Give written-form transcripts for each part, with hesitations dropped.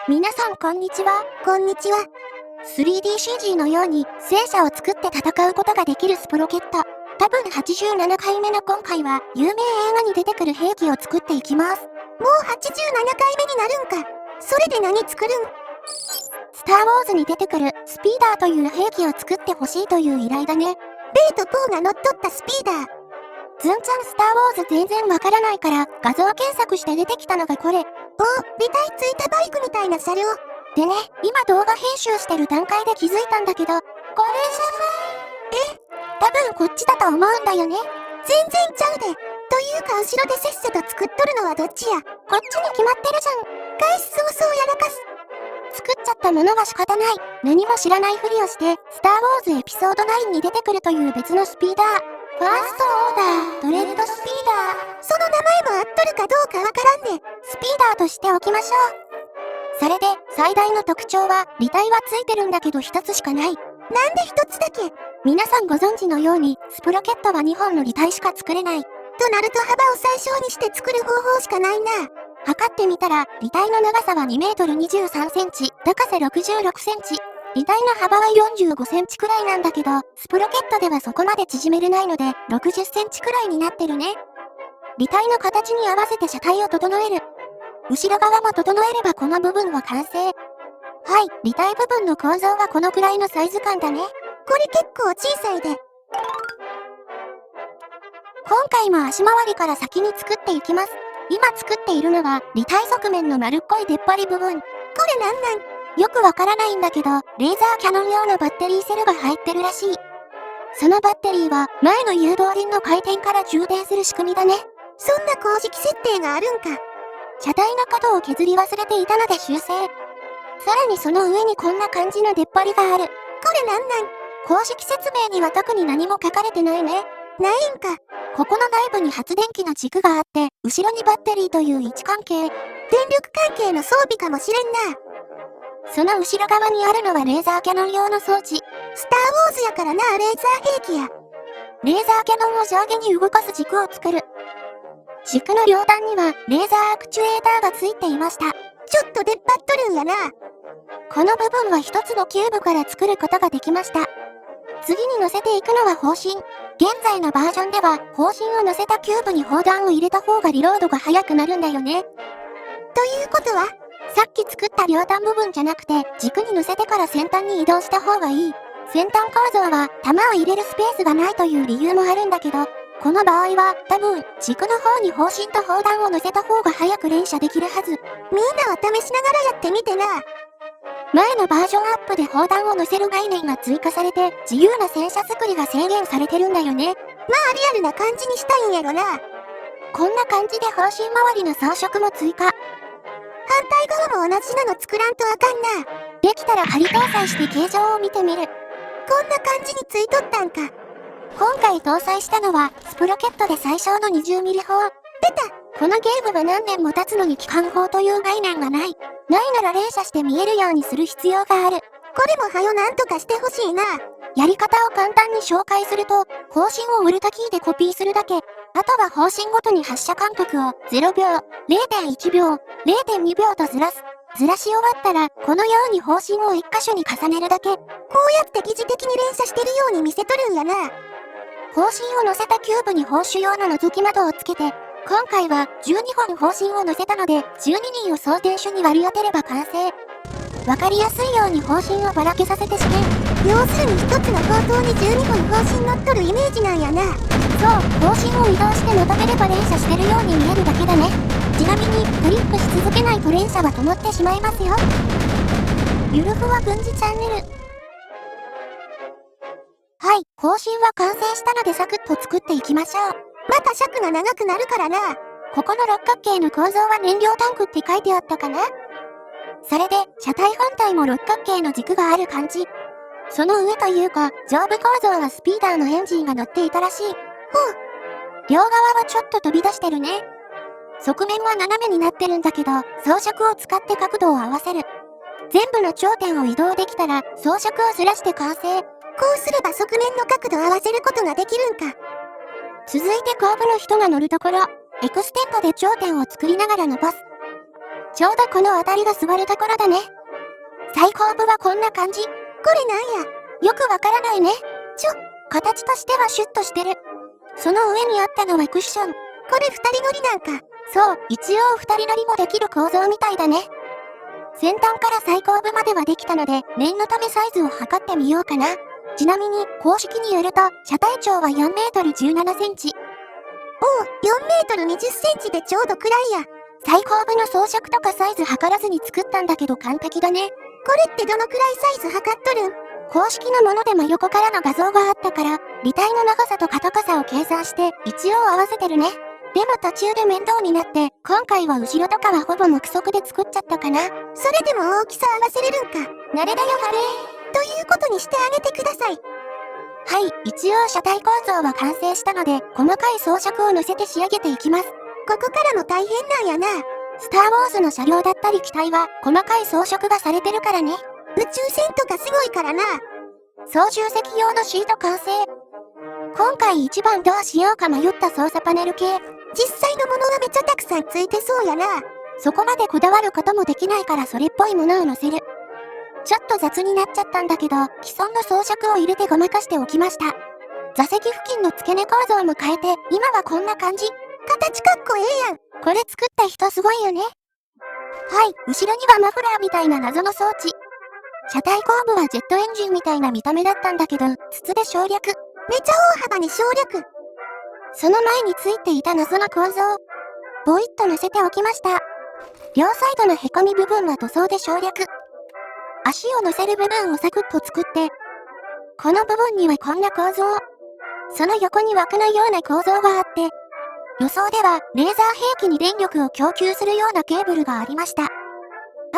皆さんこんにちは。こんにちは。3DCG のように戦車を作って戦うことができるスプロケット。多分87回目の今回は有名映画に出てくる兵器を作っていきます。もう87回目になるんか。それで何作るん？スターウォーズに出てくるスピーダーという兵器を作ってほしいという依頼だね。ベイとポーが乗っ取ったスピーダー。ずんちゃんスターウォーズ全然わからないから画像検索して出てきたのがこれ。おお、履帯ついたバイクみたいな車両。でね、今動画編集してる段階で気づいたんだけど、これじゃない。多分こっちだと思うんだよね。全然ちゃうで。というか後ろでせっせと作っとるのはどっちや。こっちに決まってるじゃん。開始早々やらかす。作っちゃったものは仕方ない。何も知らないふりをして、スターウォーズエピソード9に出てくるという別のスピーダー。ファーストオーダー、ドレッドスピーダー。その名前も合っとるかどうかわからんで。スピーダーとしておきましょう。それで、最大の特徴は、履帯はついてるんだけど一つしかない。なんで一つだけ？皆さんご存知のように、スプロケットは2本の履帯しか作れない。となると幅を最小にして作る方法しかないな。測ってみたら、履帯の長さは2メートル23センチ、高さ66センチ。履帯の幅は45センチくらいなんだけど、スプロケットではそこまで縮めれないので、60センチくらいになってるね。履帯の形に合わせて車体を整える。後ろ側も整えればこの部分は完成。はい、履帯部分の構造はこのくらいのサイズ感だね。これ結構小さいで。今回も足回りから先に作っていきます。今作っているのは、履帯側面の丸っこい出っ張り部分。これなんなん？よくわからないんだけど、レーザーキャノン用のバッテリーセルが入ってるらしい。そのバッテリーは、前の誘導輪の回転から充電する仕組みだね。そんな公式設定があるんか。車体の角を削り忘れていたので修正。さらにその上にこんな感じの出っ張りがある。これなんなん？公式説明には特に何も書かれてないね。ないんか。ここの内部に発電機の軸があって、後ろにバッテリーという位置関係。電力関係の装備かもしれんな。その後ろ側にあるのはレーザーキャノン用の装置。スターウォーズやからな、レーザー兵器や。レーザーキャノンを上下に動かす軸を作る。軸の両端にはレーザーアクチュエーターがついていました。ちょっと出っ張っとるんやな。この部分は一つのキューブから作ることができました。次に乗せていくのは砲身。現在のバージョンでは砲身を乗せたキューブに砲弾を入れた方がリロードが早くなるんだよね。ということは、さっき作った両端部分じゃなくて軸に乗せてから先端に移動した方がいい。先端構造は弾を入れるスペースがないという理由もあるんだけど、この場合は多分軸の方に砲身と砲弾を乗せた方が早く連射できるはず。みんなは試しながらやってみてな。前のバージョンアップで砲弾を乗せる概念が追加されて自由な戦車作りが制限されてるんだよね。まあリアルな感じにしたいんやろな。こんな感じで砲身周りの装飾も追加。反対側も同じなの作らんとあかんな。できたら仮搭載して形状を見てみる。こんな感じについとったんか。今回搭載したのはスプロケットで最小の20ミリ砲。出た。このゲームは何年も経つのに機関砲という概念がない。ないなら連射して見えるようにする必要がある。これもはよなんとかしてほしいな。やり方を簡単に紹介すると、砲身をウルタキーでコピーするだけ。あとは砲身ごとに発射間隔を0秒、0.1秒、0.2秒とずらす。ずらし終わったら、このように砲身を1箇所に重ねるだけ。こうやって疑似的に連射してるように見せとるんやな。砲身を乗せたキューブに砲手用の覗き窓をつけて、今回は12本砲身を乗せたので、12人を装填手に割り当てれば完成。わかりやすいように砲身をばらけさせて試験。要するに一つの砲塔に12本砲身乗っとるイメージなんやな。そう、砲身を移動してまとめれば連射してるように見えるだけだね。ちなみに、クリックし続けないと連射は止まってしまいますよ。ゆるふわ軍事チャンネル。はい、砲身は完成したのでサクッと作っていきましょう。また尺が長くなるからな。ここの六角形の構造は燃料タンクって書いてあったかな？それで、車体本体も六角形の軸がある感じ。その上というか、上部構造はスピーダーのエンジンが乗っていたらしい。両側はちょっと飛び出してるね。側面は斜めになってるんだけど、装飾を使って角度を合わせる。全部の頂点を移動できたら、装飾をずらして完成。こうすれば側面の角度を合わせることができるんか。続いて後部の人が乗るところ、エクステンドで頂点を作りながら伸ばす。ちょうどこの辺りが座るところだね。最後部はこんな感じ。これなんや。よくわからないね。形としてはシュッとしてる。その上にあったのはクッション。これ二人乗りなんか。そう、一応二人乗りもできる構造みたいだね。先端から最後部まではできたので、念のためサイズを測ってみようかな。ちなみに、公式によると、車体長は4メートル17センチ。おお、4メートル20センチでちょうどくらいや。最後部の装飾とかサイズ測らずに作ったんだけど完璧だね。これってどのくらいサイズ測っとるん？公式のものでも横からの画像があったから、履帯の長さと高さを計算して、一応合わせてるね。でも途中で面倒になって、今回は後ろとかはほぼ目測で作っちゃったかな。それでも大きさ合わせれるんか。慣れだよハレー。ということにしてあげてください。はい、一応車体構造は完成したので、細かい装飾を乗せて仕上げていきます。ここからも大変なんやな。スター・ウォーズの車両だったり機体は、細かい装飾がされてるからね。宇宙船とかすごいからな。操縦席用のシート完成。今回一番どうしようか迷った操作パネル系。実際のものはめちゃたくさんついてそうやな。そこまでこだわることもできないからそれっぽいものを乗せる。ちょっと雑になっちゃったんだけど、既存の装飾を入れてごまかしておきました。座席付近の付け根構造も変えて、今はこんな感じ。形かっこええやん。これ作った人すごいよね。はい、後ろにはマフラーみたいな謎の装置。車体後部はジェットエンジンみたいな見た目だったんだけど、筒で省略。めちゃ大幅に省略。その前についていた謎の構造。ボイッと乗せておきました。両サイドの凹み部分は塗装で省略。足を乗せる部分をサクッと作って、この部分にはこんな構造。その横に枠のような構造があって、予想ではレーザー兵器に電力を供給するようなケーブルがありました。あ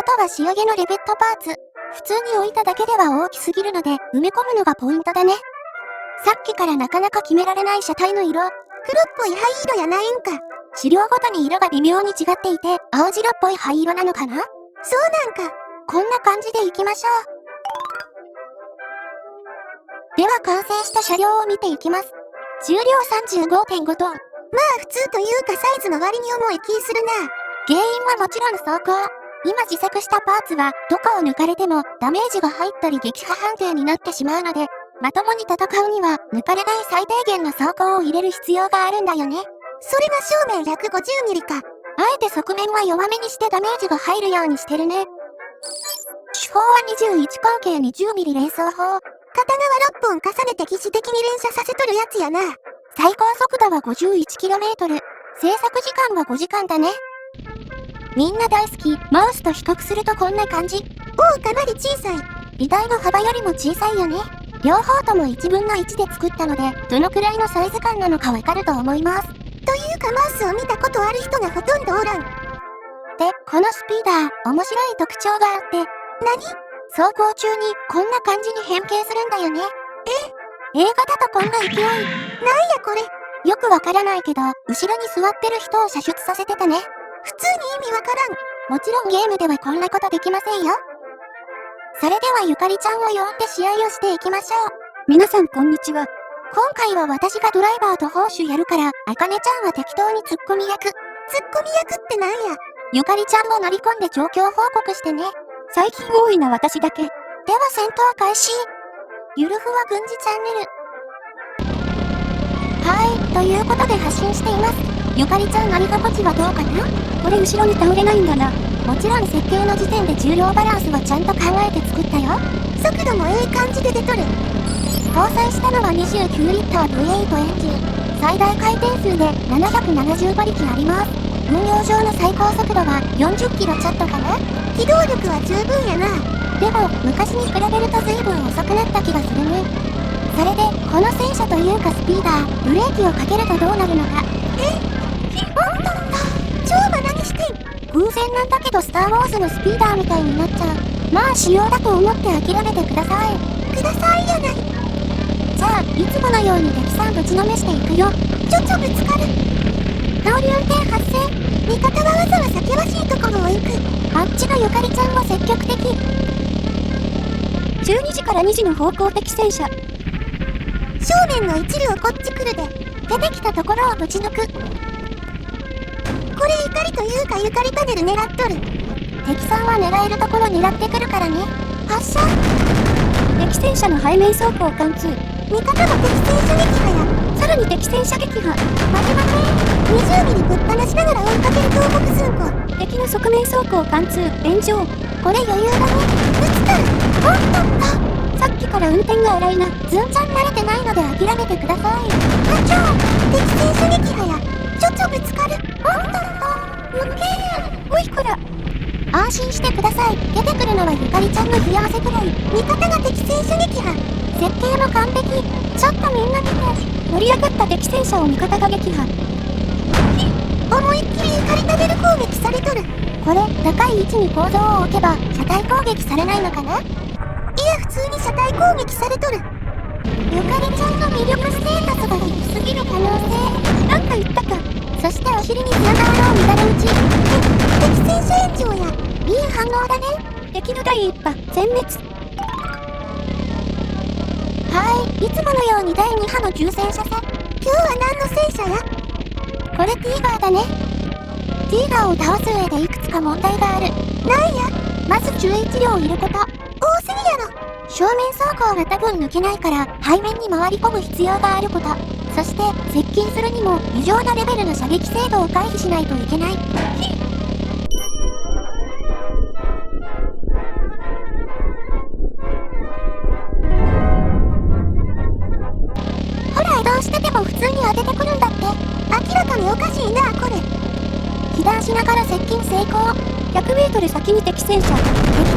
とは仕上げのレベットパーツ。普通に置いただけでは大きすぎるので埋め込むのがポイントだね。さっきからなかなか決められない車体の色。黒っぽい灰色やないんか。資料ごとに色が微妙に違っていて、青白っぽい灰色なのかな？そうなんか。こんな感じでいきましょう。では完成した車両を見ていきます。重量 35.5 トン。まあ普通というかサイズの割に重い気するな。原因はもちろん走行。今自作したパーツはどこを抜かれてもダメージが入ったり撃破判定になってしまうので、まともに戦うには抜かれない最低限の走行を入れる必要があるんだよね。それが正面150ミリか。あえて側面は弱めにしてダメージが入るようにしてるね。手法は21口径20ミリ連装法。片側6本重ねて疑似的に連射させとるやつやな。最高速度は 51km。制作時間は5時間だね。みんな大好き、マウスと比較するとこんな感じ。おお、かなり小さい。履帯の幅よりも小さいよね。両方とも1分の1で作ったので、どのくらいのサイズ感なのかわかると思います。というかマウスを見たことある人がほとんどおらん。で、このスピーダー、面白い特徴があって、何？走行中にこんな感じに変形するんだよね。映画だとこんな勢い。なんやこれ。よくわからないけど、後ろに座ってる人を射出させてたね。普通に意味わからん。もちろんゲームではこんなことできませんよ。それではゆかりちゃんを呼んで試合をしていきましょう。皆さんこんにちは。今回は私がドライバーと砲手やるから、あかねちゃんは適当にツッコミ役。ツッコミ役ってなんや。ゆかりちゃんも乗り込んで状況報告してね。最近多いな私だけ。では戦闘開始。ゆるふわ軍事チャンネル。ということで発信しています。ゆかりちゃん乗り心地はどうかな？これ後ろに倒れないんだな。もちろん設計の時点で重量バランスはちゃんと考えて作ったよ。速度もええ感じで出とる。搭載したのは29リッター V8 エンジン。最大回転数で770馬力あります。運用上の最高速度は40キロちょっとかな。機動力は十分やな。でも昔に比べると随分遅くなった気がするね。それでこの戦車というかスピーダー、ブレーキをかけるとどうなるのか。超馬何してん。偶然なんだけどスター・ウォーズのスピーダーみたいになっちゃう。まあ仕様だと思って諦めてください。くださいやない。じゃあいつものように敵さんぶちのめしていくよ。ちょぶつかる。煽り運転発生。味方がわざわざ険しいところを行く。あっちのゆかりちゃんも積極的。12時から2時の方向的戦車。正面の一両こっち来るで。出てきたところをぶち抜く。ここれ怒りというかゆかりパネル狙っとる。敵さんは狙えるところ狙ってくるからね。発射。敵戦車の背面走行貫通。味方も敵戦車撃破や。さらに敵戦車撃破。待て待て。20ミリぶっ放しながら追いかける東北寸子。敵の側面走行貫通。炎上。これ余裕だね。撃つから。おっとっと。さっきから運転が荒いな。ずんちゃん慣れてないので諦めてください。課長、敵戦車撃破や。ちょぶつかる。おっとっと。うけおいこら。安心してください。出てくるのはゆかりちゃんの冷や汗くらい。味方が敵戦車撃破。設計も完璧。ちょっとみんな見て。盛り上がった敵戦車を味方が撃破。思いっきり怒りパネル攻撃されとる。これ、高い位置に構造を置けば、車体攻撃されないのかな？いや、普通に車体攻撃されとる。ゆかりちゃんの魅力ステータスが低すぎる可能性。なんか言ったか。そしてお尻につながろう乱れ打ち。敵戦車炎上や。いい反応だね。敵の第一波全滅。いつものように第2波の重戦車さ。今日は何の戦車や？これティーガーだね。ティーガーを倒す上でいくつか問題がある。なんや？まず注意治療を入れること。多すぎやろ。正面走行が多分抜けないから背面に回り込む必要があること。そして接近するにも異常なレベルの射撃精度を回避しないといけない。ほら移動してても普通に当ててくるんだって。明らかにおかしいな、これ。被弾しながら接近成功。100メートル先に敵戦車。適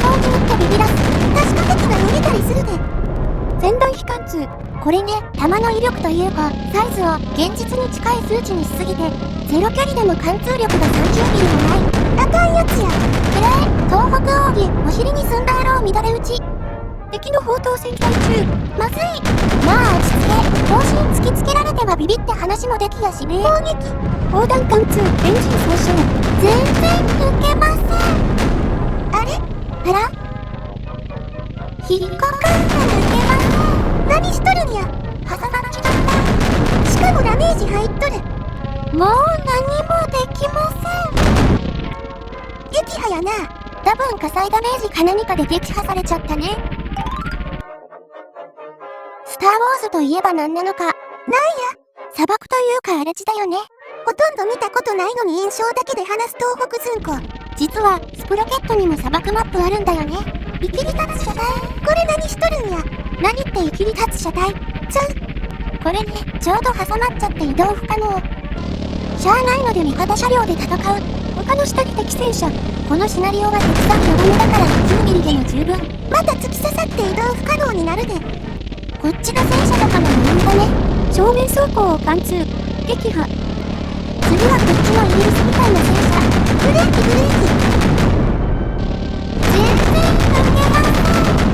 当に撃ってビビらす。確か敵が逃げたりするで。前段非貫通。これね、弾の威力というか、サイズを現実に近い数値にしすぎて、ゼロ距離でも貫通力が30ミリもない。あかんやつや。東北奥義、お尻に寸大ロー乱れ打ち。敵の砲塔旋回中。まずい。まあ落ち着け。方針突きつけられてはビビって話もできやしね。攻撃。砲弾貫通。エンジン損傷。全然抜けません。あれ？あら？引っかかって抜けません。何しとるんや。挟まっちまった。しかもダメージ入っとる。もう何もできません。撃破やな。多分火災ダメージか何かで撃破されちゃったね。スター・ウォーズといえば何なのか。なんや？砂漠というか荒れ地だよね。ほとんど見たことないのに印象だけで話す東北寸子。実はスプロケットにも砂漠マップあるんだよね。生きり立つ車体。これ何しとるんや。何って生きり立つ車体。これね、ちょうど挟まっちゃって移動不可能。しゃあないので味方車両で戦う。他の下に敵戦車。このシナリオは敵さん弱めだから9ミリでも十分。また突き刺さって移動不可能になるで。こっちの戦車とかも余裕だね。正面走行を貫通。撃破。次はこっちのイギリスみたいな戦車。ブレーキブレーキ。全然抜けませ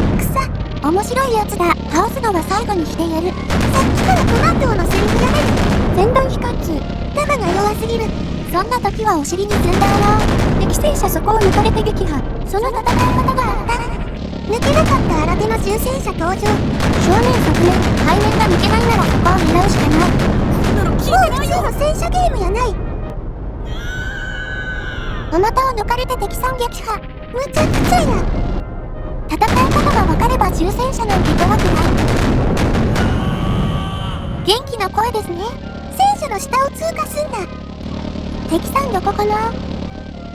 ん。草。面白いやつだ。倒すのは最後にしてやる。さっきからコマンドのセリフやめる。前段非貫通。弾が弱すぎる。そんな時はお尻に積んだろ。敵戦車そこを抜かれて撃破。その戦い方があった。抜けなかった新手の重戦車登場。正面側面、背面が抜けないならそこを狙うしかない。もう普通の戦車ゲームやない。お股を抜かれて敵さん撃破。むちゃくちゃや。戦い方が分かれば重戦車なんて怖くない。元気な声ですね。戦車の下を通過すんだ。敵さんどこかな？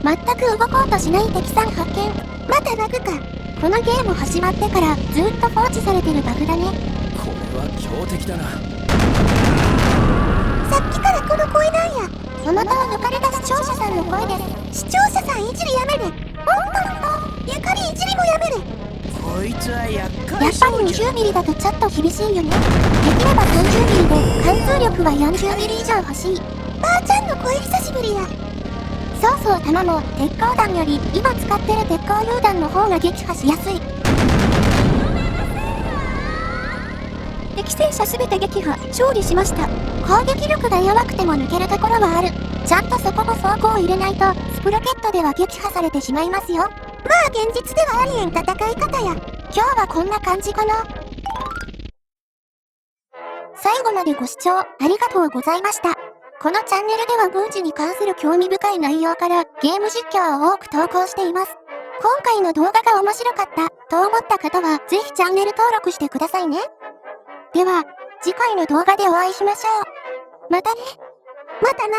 全く動こうとしない敵さん発見。またバグか。このゲーム始まってからずっと放置されてるバグだね。これは強敵だな。さっきからこの声なんや。お股を抜かれた視聴者さんの声です。視聴者さんいじりやめる。ゆかりいじりもやめる。こいつは厄介やっぱり20ミリだとちょっと厳しいよね。できれば30ミリで貫通力は40ミリ以上欲しい。ばあちゃんの声久しぶりや。そうそう、弾も鉄鋼弾より今使ってる鉄鋼榴弾の方が撃破しやすい。敵戦車すべて撃破。勝利しました。攻撃力が弱くても抜けるところはある。ちゃんとそこも装甲を入れないとスプロケットでは撃破されてしまいますよ。まあ現実ではありえん戦い方や。今日はこんな感じかな。最後までご視聴ありがとうございました。このチャンネルでは軍事に関する興味深い内容からゲーム実況を多く投稿しています。今回の動画が面白かったと思った方はぜひチャンネル登録してくださいね。では、次回の動画でお会いしましょう。またね。またな。